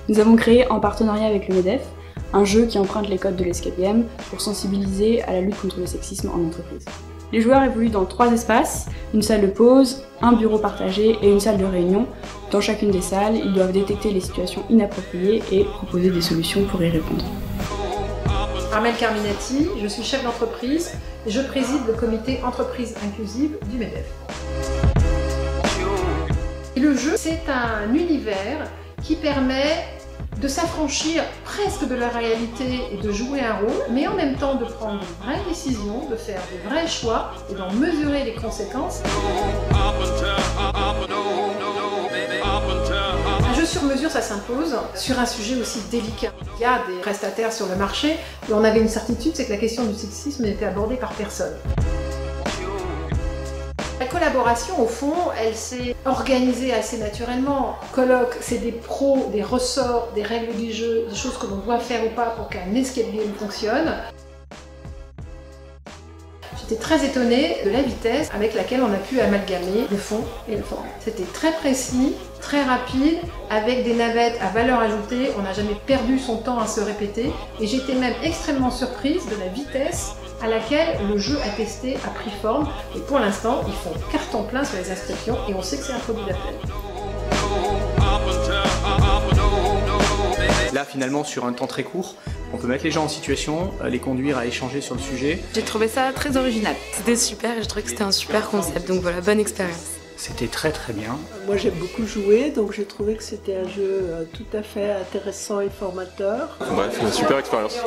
Nous avons créé, en partenariat avec le MEDEF, un jeu qui emprunte les codes de l'escape game pour sensibiliser à la lutte contre le sexisme en entreprise. Les joueurs évoluent dans 3 espaces, une salle de pause, un bureau partagé et une salle de réunion. Dans chacune des salles, ils doivent détecter les situations inappropriées et proposer des solutions pour y répondre. Armelle Carminati, je suis chef d'entreprise et je préside le comité entreprise inclusive du MEDEF. Et le jeu, c'est un univers qui permet de s'affranchir presque de la réalité et de jouer un rôle, mais en même temps de prendre de vraies décisions, de faire de vrais choix et d'en mesurer les conséquences. Un jeu sur mesure, ça s'impose sur un sujet aussi délicat. Il y a des prestataires sur le marché et on avait une certitude, c'est que la question du sexisme n'était abordée par personne. La collaboration, au fond, elle s'est organisée assez naturellement. Colloque, c'est des pros, des ressorts, des règles du jeu, des choses que l'on doit faire ou pas pour qu'un escape game fonctionne. J'étais très étonnée de la vitesse avec laquelle on a pu amalgamer le fond et le forme. C'était très précis, très rapide, avec des navettes à valeur ajoutée. On n'a jamais perdu son temps à se répéter. Et j'étais même extrêmement surprise de la vitesse à laquelle le jeu a testé, a pris forme. Et pour l'instant, ils font carton plein sur les inscriptions et on sait que c'est un produit d'appel. Là, finalement, sur un temps très court, on peut mettre les gens en situation, les conduire à échanger sur le sujet. J'ai trouvé ça très original. C'était super et je trouvais que c'était un super concept. Donc voilà, bonne expérience. C'était très très bien. Moi j'ai beaucoup joué, donc j'ai trouvé que c'était un jeu tout à fait intéressant et formateur. Bref, une super expérience.